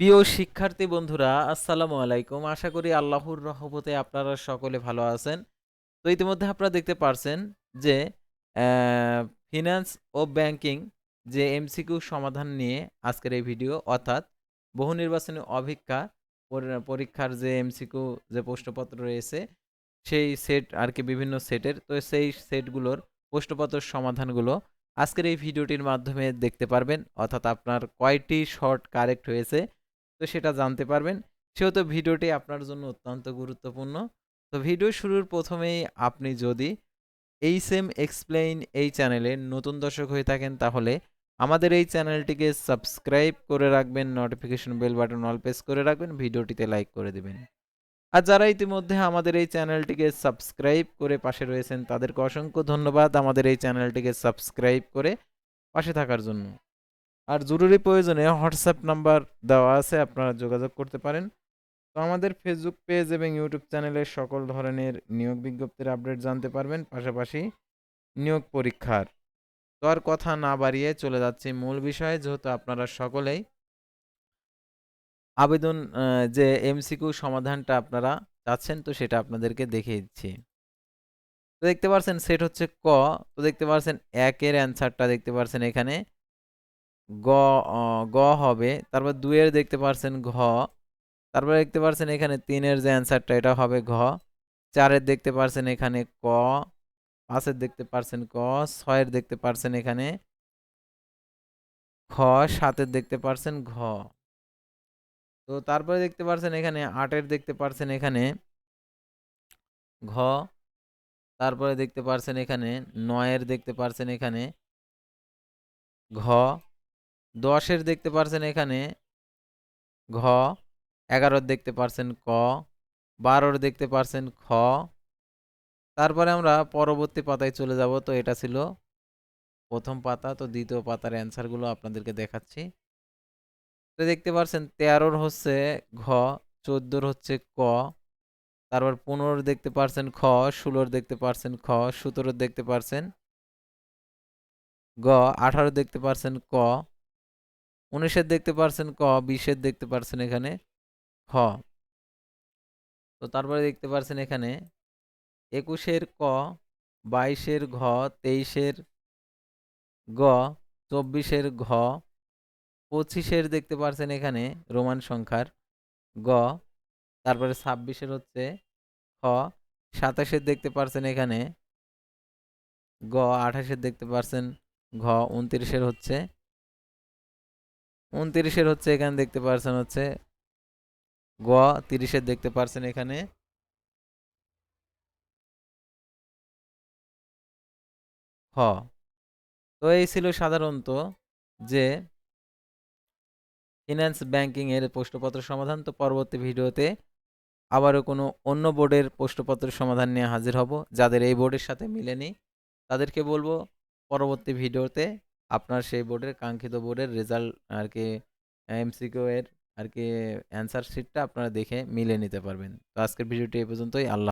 প্রিয় শিক্ষার্থী বন্ধুরা, আসসালামু আলাইকুম। আশা করি আল্লাহর রহমতে আপনারা সকলে ভালো আছেন। তো ইতিমধ্যে আপনারা দেখতে পারছেন যে ফিন্যান্স ও ব্যাংকিং যে এমসিকিউ সমাধান নিয়ে আজকের এই ভিডিও, অর্থাৎ বহু নির্বাচনী অভিজ্ঞা পরীক্ষার যে এমসিকিউ যে প্রশ্নপত্র রয়েছে সেই সেট আর কি, বিভিন্ন সেটের, তো সেই সেটগুলোর প্রশ্নপত্রের সমাধানগুলো আজকের এই ভিডিওটির মাধ্যমে দেখতে পারবেন। অর্থাৎ আপনার কয়টি শর্ট কারেক্ট হয়েছে তো সেটা জানতে পারবেন। সেহেতু ভিডিওটি আপনার জন্য অত্যন্ত গুরুত্বপূর্ণ। তো ভিডিও শুরুর প্রথমেই আপনি যদি এই সেম এক্সপ্লেইন এই চ্যানেলে নতুন দর্শক হয়ে থাকেন, তাহলে আমাদের এই চ্যানেলটিকে সাবস্ক্রাইব করে রাখবেন, নোটিফিকেশন বেল বাটন অল প্রেস করে রাখবেন, ভিডিওটিতে লাইক করে দিবেন। আর যারা ইতিমধ্যে আমাদের এই চ্যানেলটিকে সাবস্ক্রাইব করে পাশে রয়েছেন, তাদেরকে অসংখ্য ধন্যবাদ আমাদের এই চ্যানেলটিকে সাবস্ক্রাইব করে পাশে থাকার জন্য। আর জরুরি প্রয়োজনে হোয়াটসঅ্যাপ নাম্বার দেওয়া আছে, আপনারা যোগাযোগ করতে পারেন। তো আমাদের ফেসবুক পেজ এবং ইউটিউব চ্যানেলে সকল ধরনের নিয়োগ বিজ্ঞপ্তির আপডেট জানতে পারবেন, পাশাপাশি নিয়োগ পরীক্ষার। তো আর কথা না বাড়িয়ে চলে যাচ্ছি মূল বিষয়ে, যেহেতু আপনারা সকলেই আবেদন যে এমসিকিউ সমাধানটা আপনারা চাচ্ছেন, তো সেটা আপনাদেরকে দেখিয়ে দিচ্ছি। তো দেখতে পাচ্ছেন সেট হচ্ছে ক। তো দেখতে পাচ্ছেন একের অ্যান্সারটা দেখতে পাচ্ছেন এখানে গ, গ হবে। তারপর ২ এর দেখতে পাচ্ছেন ঘ। তারপরে দেখতে পাচ্ছেন এখানে ৩ এর যে অ্যান্সারটা এটা হবে ঘ। ৪ এর দেখতে পাচ্ছেন এখানে ক। ৫ এর দেখতে পাচ্ছেন ক। ৬ এর দেখতে পাচ্ছেন এখানে খ। ৭ এর দেখতে পাচ্ছেন ঘ। তো তারপরে দেখতে পাচ্ছেন এখানে ৮ এর দেখতে পাচ্ছেন এখানে ঘ। তারপরে দেখতে পাচ্ছেন এখানে ৯ এর দেখতে পাচ্ছেন এখানে ঘ। ১০ এর দেখতে পাচ্ছেন এখানে ঘ। ১১ এর দেখতে পাচ্ছেন ক। ১২ এর দেখতে পাচ্ছেন খ। তারপরে আমরা পরবর্তী পাতায় চলে যাব। তো এটা ছিল প্রথম পাতা। তো দ্বিতীয় পাতার অ্যান্সারগুলো আপনাদেরকে দেখাচ্ছি। তো দেখতে পাচ্ছেন ১৩ হচ্ছে ঘ, ১৪ হচ্ছে ক, তারপর ১৫ দেখতে পাচ্ছেন খ, ১৬ দেখতে পাচ্ছেন খ, ১৭ দেখতে পাচ্ছেন গ, ১৮ দেখতে পাচ্ছেন ক, ১৯ দেখতে পাচ্ছেন ক, ২০ দেখতে পাচ্ছেন এখানে খ। তো তারপরে দেখতে পাচ্ছেন এখানে ২১ ক, ২২ ঘ, ২৩ গ, ২৪ ঘ, ২৫ দেখতে পাচ্ছেন এখানে রোমান সংখ্যার গ। তারপরে ২৬ হচ্ছে খ। ২৭ দেখতে পাচ্ছেন এখানে গ। ২৮ দেখতে পাচ্ছেন ঘ। ২৯ হচ্ছে ২৯ হচ্ছে এখানে দেখতে পাচ্ছেন হচ্ছে গ। ৩০ দেখতে পাচ্ছেন এখানে খ। তো এই ছিল সাধারণত যে ফিন্যান্স ব্যাংকিং এর প্রশ্নপত্র সমাধান। তো পরবর্তী ভিডিওতে আবারও কোনো অন্য বোর্ডের প্রশ্নপত্রের সমাধান নিয়ে হাজির হব। যাদের এই বোর্ডের সাথে মিলেনি তাদেরকে বলবো পরবর্তী ভিডিওতে আপনার সেই বোর্ডের কাঙ্ক্ষিত বোর্ডের রেজাল্ট আর কি, এমসিকিউ এর আর কি অ্যান্সার শিটটা আপনারা দেখে মিলে নিতে পারবেন। তো আজকের ভিডিওটি এই পর্যন্তই। আল্লাহ